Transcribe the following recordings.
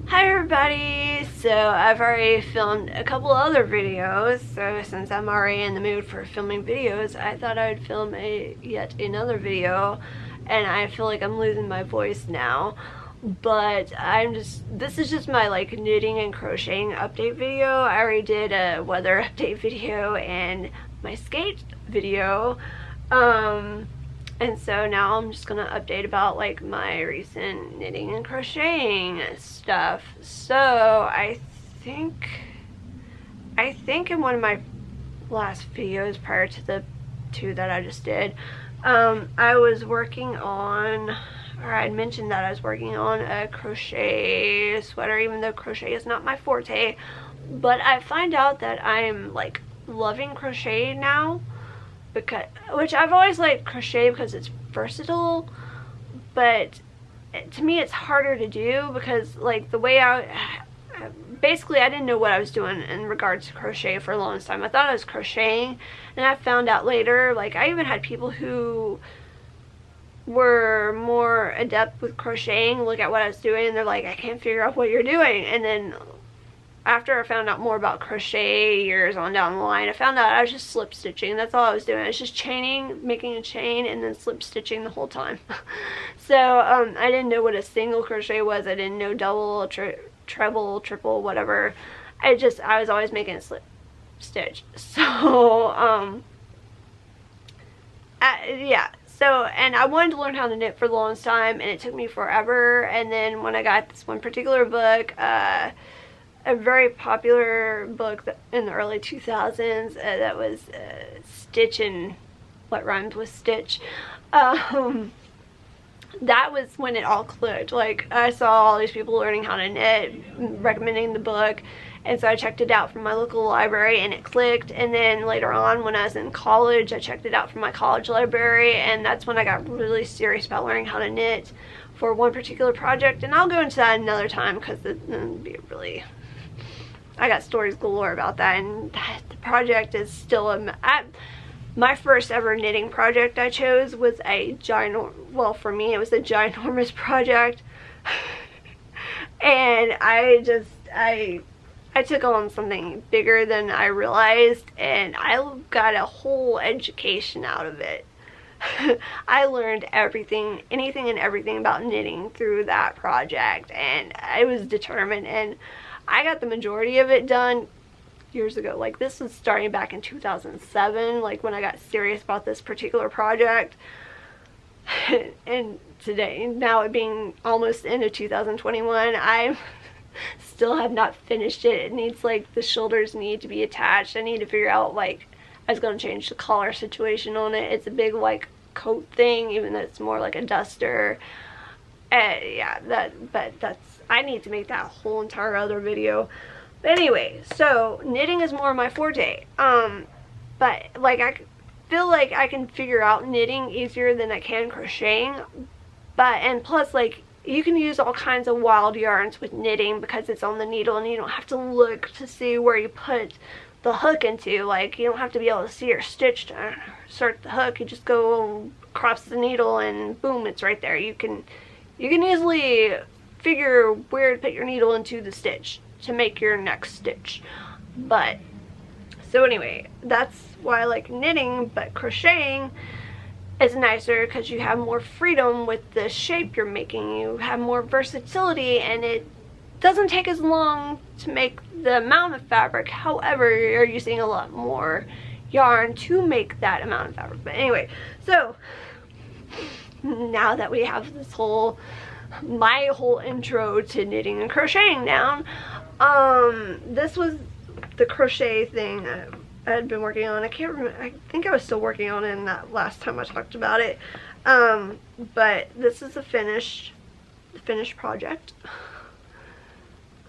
Hi everybody! So I've already filmed a couple other videos, so since I'm already in the mood for filming videos, I thought I would film yet another video, and I feel like I'm losing my voice now. But this is just my like knitting and crocheting update video. I already did a weather update video and my skate video. And so now I'm just gonna update about like my recent knitting and crocheting stuff. So I think in one of my last videos prior to the two that I just did, I was working on, or I'd mentioned that I was working on a crochet sweater, even though crochet is not my forte. But I find out that I'm like loving crochet now. Which I've always liked crochet because it's versatile, but to me it's harder to do because like the way basically I didn't know what I was doing in regards to crochet for a long time. I thought I was crocheting, and I found out later, like I even had people who were more adept with crocheting look at what I was doing and they're like, I can't figure out what you're doing. And then after I found out more about crochet years on down the line, I found out I was just slip stitching. That's all I was doing. I was just chaining, making a chain, and then slip stitching the whole time. So I didn't know what a single crochet was. I didn't know double, treble, triple, whatever. I was always making a slip stitch. So yeah. So, and I wanted to learn how to knit for the longest time, and it took me forever. And then when I got this one particular book, a very popular book in the early 2000s that was Stitch and What Rhymes with Stitch. That was when it all clicked. Like, I saw all these people learning how to knit, recommending the book, and so I checked it out from my local library and it clicked. And then later on when I was in college, I checked it out from my college library, and that's when I got really serious about learning how to knit for one particular project. And I'll go into that another time because it would be really... I got stories galore about that, and the project is still my first ever knitting project I chose was a well, for me it was a ginormous project. And I took on something bigger than I realized, and I got a whole education out of it. I learned anything and everything about knitting through that project, and I was determined, and I got the majority of it done years ago. Like, this was starting back in 2007, like when I got serious about this particular project. And today, now it being almost into 2021, I still have not finished it. It needs, like, the shoulders need to be attached. I need to figure out, like, I was going to change the collar situation on it. It's a big, like, coat thing, even though it's more like a duster. Yeah, I need to make that whole entire other video. But anyway, so knitting is more my forte. But like I feel like I can figure out knitting easier than I can crocheting. And plus, like, you can use all kinds of wild yarns with knitting because it's on the needle and you don't have to look to see where you put the hook into. Like, you don't have to be able to see your stitch to insert the hook. You just go across the needle and boom, it's right there. You can easily figure where to put your needle into the stitch to make your next stitch. But so anyway, that's why I like knitting. But crocheting is nicer because you have more freedom with the shape you're making. You have more versatility, and it doesn't take as long to make the amount of fabric. However, you're using a lot more yarn to make that amount of fabric. But anyway, so now that we have this my whole intro to knitting and crocheting down, this was the crochet thing I had been working on. I can't remember, I think I was still working on it in that last time I talked about it. But this is the finished project.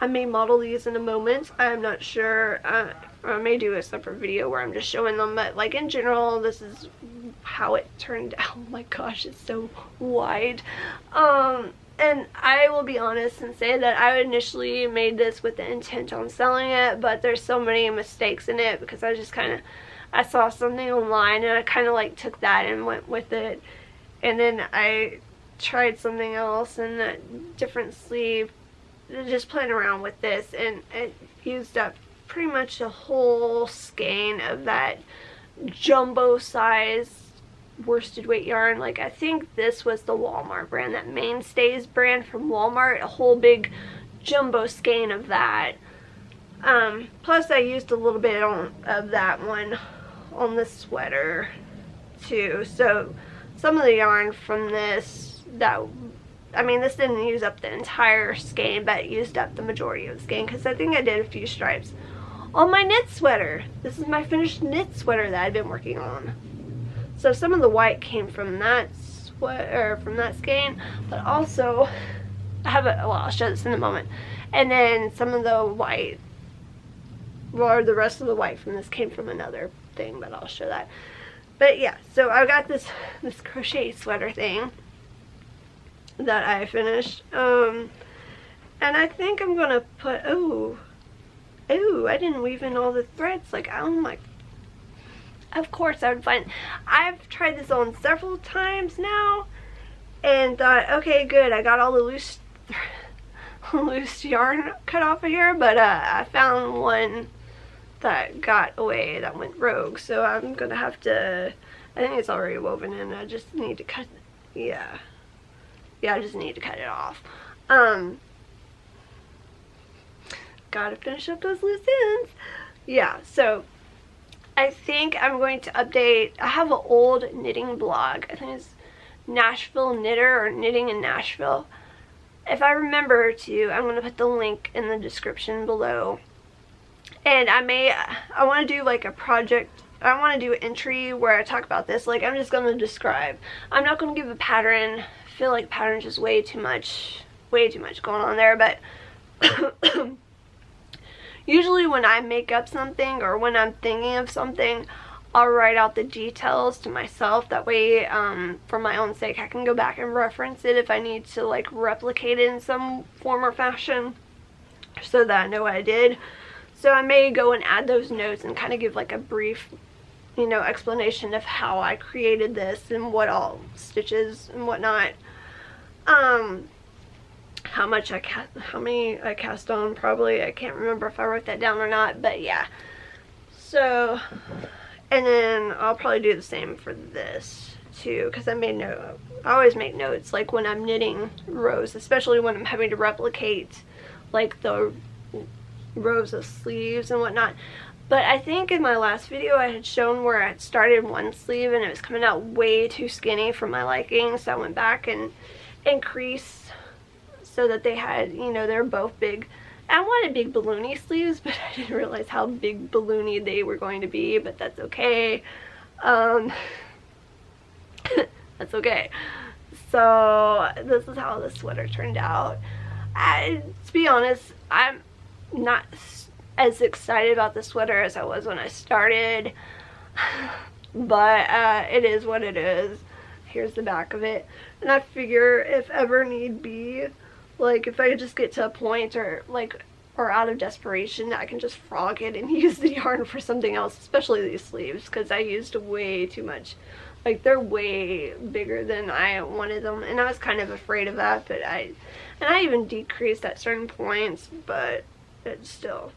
I may model these in a moment. I'm not sure. I may do a separate video where I'm just showing them, but like in general, this is how it turned out. Oh my gosh, it's so wide. And I will be honest and say that I initially made this with the intent on selling it, but there's so many mistakes in it because I saw something online and I kind of like took that and went with it. And then I tried something else, and that different sleeve just playing around with this, and it used up pretty much a whole skein of that jumbo size worsted weight yarn. Like, I think this was the Walmart brand, that Mainstays brand from Walmart, a whole big jumbo skein of that. Plus I used a little bit of that one on the sweater too. So some of the yarn from this, this didn't use up the entire skein, but it used up the majority of the skein, because I think I did a few stripes on my knit sweater. This is my finished knit sweater that I've been working on. So some of the white came from that sweater, from that skein, but also I have well, I'll show this in a moment. And then some of the white, or the rest of the white from this came from another thing, but I'll show that. But yeah, so I got this crochet sweater thing that I finished, and I think I'm gonna put, oh, I didn't weave in all the threads. Like, oh my, of course I would find, I've tried this on several times now and thought, okay, good, I got all the loose yarn cut off of here, but I found one that got away, that went rogue, so I'm gonna have to, I think it's already woven in, I just need to cut, yeah, I just need to cut it off. Gotta finish up those loose ends. Yeah, so I think I'm going to update, I have an old knitting blog, I think it's Nashville Knitter, or Knitting in Nashville. If I remember to, I'm going to put the link in the description below. And I want to do like a project, I want to do an entry where I talk about this. Like, I'm just going to describe. I'm not going to give a pattern. I feel like pattern's just way too much going on there. But usually when I make up something, or when I'm thinking of something, I'll write out the details to myself. That way, for my own sake, I can go back and reference it if I need to, like, replicate it in some form or fashion, so that I know what I did. So I may go and add those notes and kind of give like a brief, you know, explanation of how I created this and what all stitches and whatnot. How many I cast on, probably. I can't remember if I wrote that down or not, but yeah. So, and then I'll probably do the same for this too, because I always make notes, like when I'm knitting rows, especially when I'm having to replicate like the rows of sleeves and whatnot. But I think in my last video I had shown where I had started one sleeve and it was coming out way too skinny for my liking, so I went back and increased so that they had, you know, they're both big. I wanted big balloony sleeves, but I didn't realize how big balloony they were going to be, but that's okay. That's okay. So this is how the sweater turned out. To be honest, I'm not as excited about the sweater as I was when I started, but it is what it is. Here's the back of it, and I figure if ever need be, like if I just get to a point or out of desperation, I can just frog it and use the yarn for something else, especially these sleeves, because I used way too much. Like, they're way bigger than I wanted them, and I was kind of afraid of that, but I even decreased at certain points, but it's still,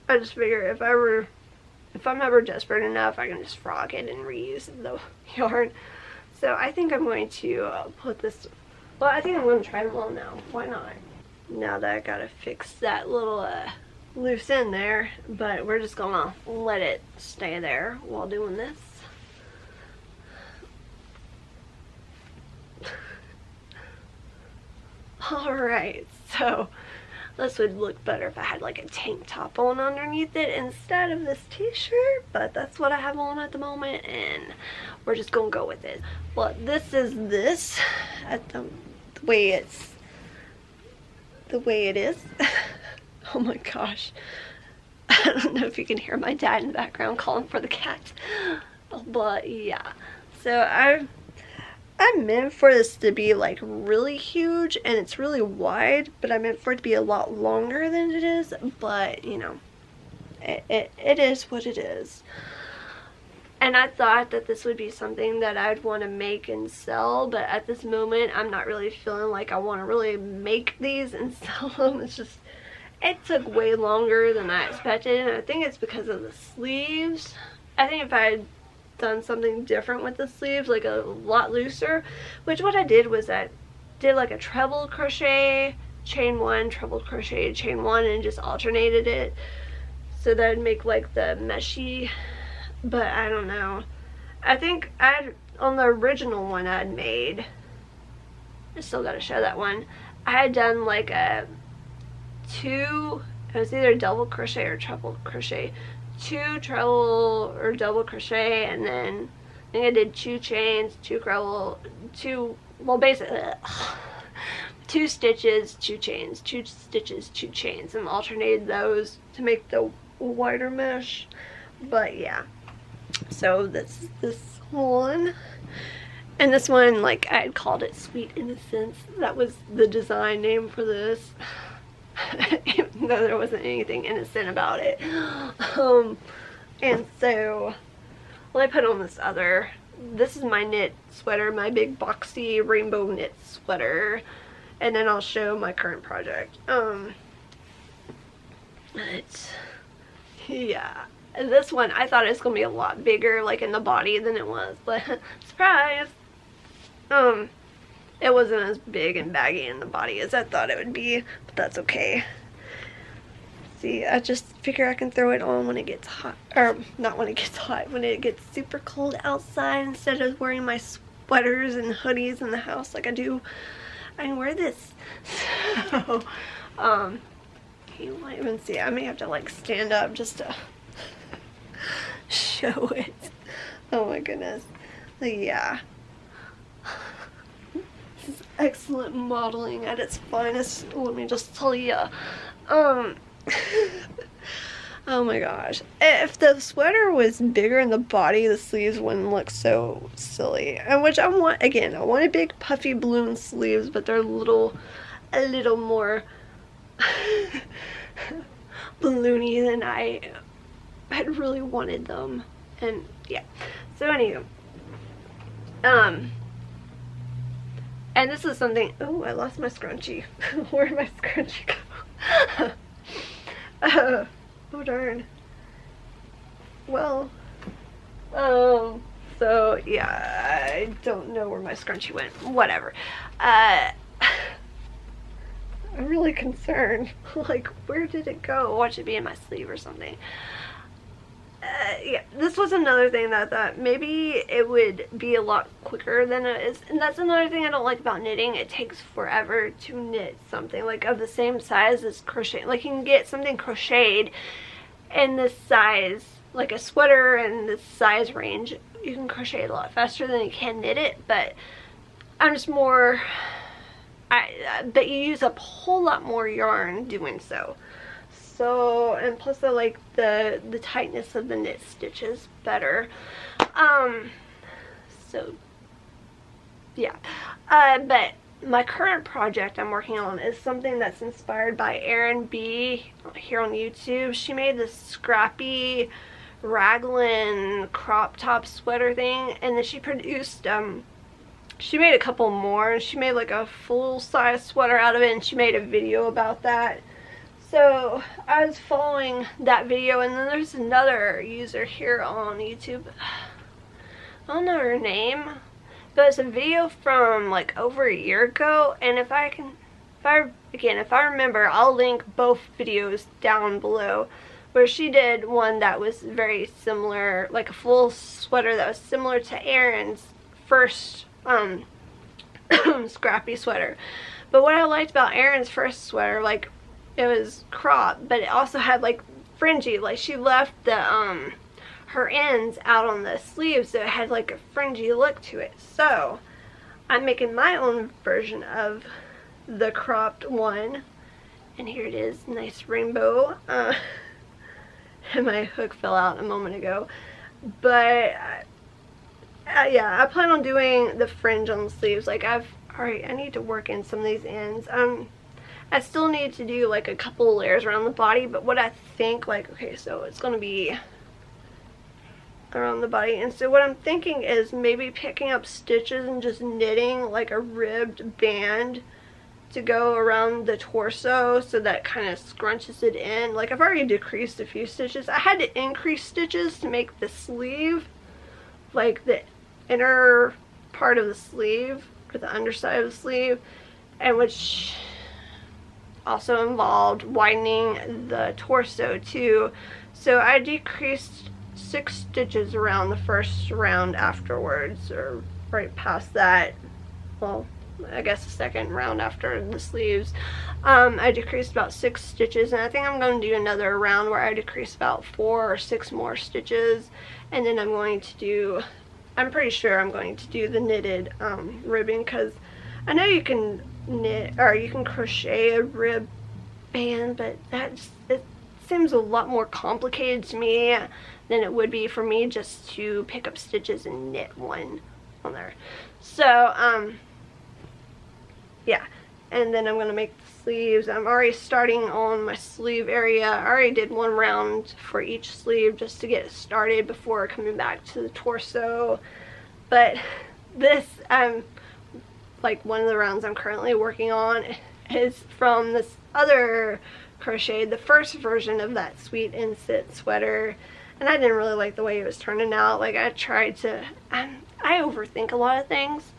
I just figure if I'm ever desperate enough, I can just frog it and reuse the yarn. So I think I'm going to put this, well, I think I'm going to try them all now. Why not? Now that I gotta fix that little loose end there, but we're just gonna let it stay there while doing this. Alright, so this would look better if I had like a tank top on underneath it instead of this t-shirt, but that's what I have on at the moment, and we're just gonna go with it. Well, this is this at the way it is. Oh my gosh. I don't know if you can hear my dad in the background calling for the cat, but yeah. So I meant for this to be like really huge, and it's really wide, but I meant for it to be a lot longer than it is, but you know, it is what it is. And I thought that this would be something that I'd want to make and sell, but at this moment I'm not really feeling like I want to really make these and sell them. It's just, it took way longer than I expected, and I think it's because of the sleeves. I think if I had done something different with the sleeves, like a lot looser, which what I did was I did like a treble crochet, chain one, treble crochet, chain one, and just alternated it so that I'd make like the meshy. But I don't know. I think on the original one I'd made, I still gotta show that one, I had done like a it was either double crochet or treble crochet, 2 treble or double crochet, and then I think I did 2 chains, 2 treble, well basically 2 stitches, 2 chains, 2 stitches, 2 chains, and alternated those to make the wider mesh. But yeah, so this one, and this one, like I had called it Sweet Innocence. That was the design name for this. Even though there wasn't anything innocent about it. And so, well, I put on this is my knit sweater, my big boxy rainbow knit sweater, and then I'll show my current project. Yeah, this one I thought it was gonna be a lot bigger, like in the body, than it was, but surprise, it wasn't as big and baggy in the body as I thought it would be, but that's okay. See, I just figure I can throw it on when it gets hot, or not when it gets hot, when it gets super cold outside, instead of wearing my sweaters and hoodies in the house like I do. I can wear this. So, you might even see, I may have to like stand up just to show it. Oh my goodness. Yeah. This is excellent modeling at its finest, let me just tell you. Oh my gosh. If the sweater was bigger in the body, the sleeves wouldn't look so silly. And which I want, again, I wanted big puffy balloon sleeves, but they're a little more balloony than I had really wanted them. And yeah. So anyway. And this is something, oh, I lost my scrunchie. Where did my scrunchie go? Oh darn. Well, so yeah, I don't know where my scrunchie went. Whatever. I'm really concerned. Like, where did it go? Watch it be in my sleeve or something. Yeah, this was another thing that I thought maybe it would be a lot quicker than it is. And that's another thing I don't like about knitting. It takes forever to knit something like of the same size as crochet. Like, you can get something crocheted in this size, like a sweater in this size range. You can crochet it a lot faster than you can knit it, but I'm just more, but you use up a whole lot more yarn doing so. So, and plus I like the tightness of the knit stitches better. So yeah. But my current project I'm working on is something that's inspired by Erin B here on YouTube. She made this scrappy raglan crop top sweater thing, and then she produced she made a couple more, and she made like a full-size sweater out of it, and she made a video about that. So I was following that video, and then there's another user here on YouTube. I don't know her name, but it's a video from like over a year ago, and if I remember, I'll link both videos down below, where she did one that was very similar, like a full sweater that was similar to Erin's first scrappy sweater. But what I liked about Erin's first sweater, like, it was cropped, but it also had like fringy, like she left the her ends out on the sleeves, so it had like a fringy look to it. So I'm making my own version of the cropped one, and here it is, nice rainbow. And my hook fell out a moment ago, but yeah, I plan on doing the fringe on the sleeves. Like, I need to work in some of these ends. I still need to do like a couple layers around the body, but what I think, like, okay, so it's gonna be around the body. And so what I'm thinking is maybe picking up stitches and just knitting like a ribbed band to go around the torso, so that kind of scrunches it in. Like, I've already decreased a few stitches. I had to increase stitches to make the sleeve, like the inner part of the sleeve, or the underside of the sleeve, and which also involved widening the torso too. So I decreased 6 stitches around the first round afterwards, or right past that. Well, I guess the second round after the sleeves. I decreased about 6 stitches, and I think I'm going to do another round where I decrease about 4 or 6 more stitches, and then I'm going to do, I'm pretty sure I'm going to do the knitted ribbing, because I know you can knit, or you can crochet a rib band, but it seems a lot more complicated to me than it would be for me just to pick up stitches and knit one on there. So yeah, and then I'm going to make the sleeves. I'm already starting on my sleeve area. I already did 1 round for each sleeve just to get it started before coming back to the torso. But this, like, one of the rounds I'm currently working on is from this other crochet, the first version of that Sweet and Sit sweater. And I didn't really like the way it was turning out. Like, I tried to, I overthink a lot of things.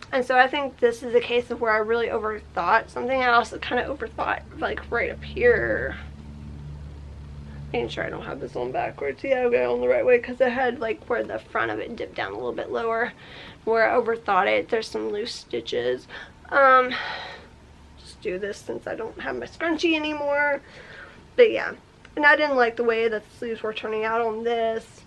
And so I think this is a case of where I really overthought something. I also kind of overthought, like, right up here. Making sure I don't have this on backwards. Yeah, I got it on the right way, because I had, like, where the front of it dipped down a little bit lower, where I overthought it. There's some loose stitches. Just do this since I don't have my scrunchie anymore. But yeah, and I didn't like the way that the sleeves were turning out on this.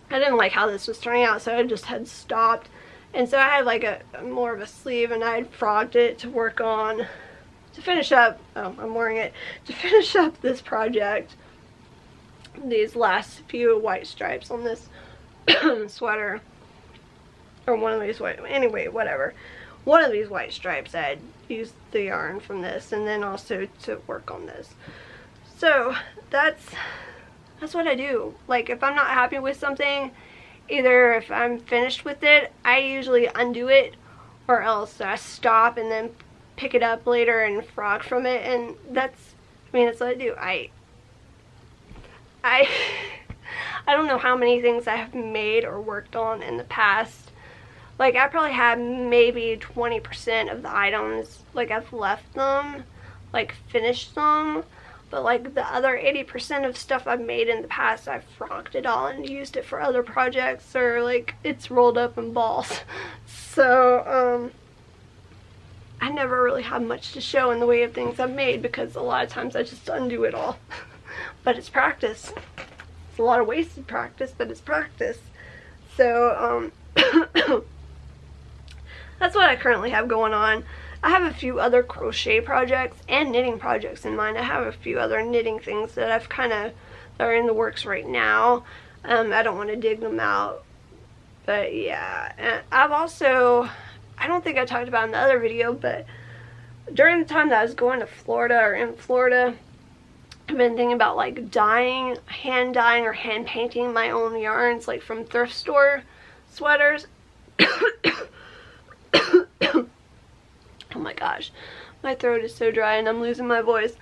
I didn't like how this was turning out, so I just had stopped. And so I had like a more of a sleeve, and I had frogged it to work on, to finish up, oh, I'm wearing it, to finish up this project, these last few white stripes on this sweater, or one of these white, anyway, whatever. One of these white stripes, I had used the yarn from this, and then also to work on this. So that's what I do. Like, if I'm not happy with something, either if I'm finished with it, I usually undo it, or else I stop and then pick it up later and frog from it. And that's, I mean, that's what I do. I don't know how many things I have made or worked on in the past. Like, I probably have maybe 20% of the items, like, I've left them, like, finished them. But, like, the other 80% of stuff I've made in the past, I've frogged it all and used it for other projects, or, like, it's rolled up in balls. So, I never really have much to show in the way of things I've made, because a lot of times I just undo it all. But it's practice. It's a lot of wasted practice, but it's practice. So, that's what I currently have going on. I have a few other crochet projects and knitting projects in mind. I have a few other knitting things that I've kind of, that are in the works right now. I don't want to dig them out. But yeah, and I've also, I don't think I talked about in the other video, but during the time that I was going to Florida, or in Florida, I've been thinking about, like, dyeing, hand dyeing, or hand painting my own yarns, like from thrift store sweaters. Oh my gosh, my throat is so dry and I'm losing my voice.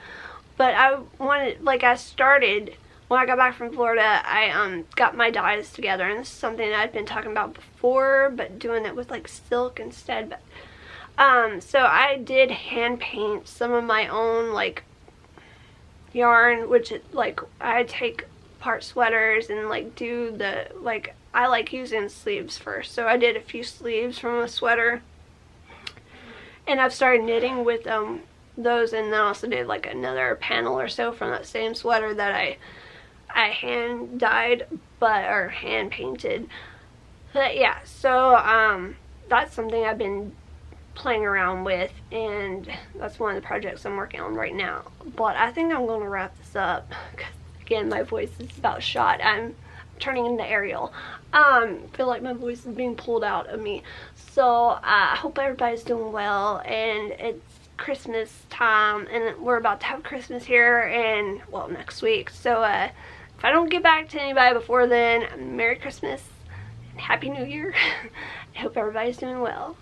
But I wanted, like, I started, when I got back from Florida, I got my dyes together, and this is something that I'd been talking about before, but doing it with, like, silk instead. But so I did hand paint some of my own, like, yarn, which, like, I take apart sweaters and, like, do the, like, I like using sleeves first, so I did a few sleeves from a sweater. And I've started knitting with those, and then also did, like, another panel or so from that same sweater that I hand dyed, or hand painted. But yeah, so that's something I've been playing around with, and that's one of the projects I'm working on right now. But I think I'm going to wrap this up, because again, my voice is about shot. I'm turning into Ariel. I feel like my voice is being pulled out of me. So I hope everybody's doing well, and it's Christmas time, and we're about to have Christmas here in, well, next week. So if I don't get back to anybody before then, Merry Christmas and Happy New Year. I hope everybody's doing well.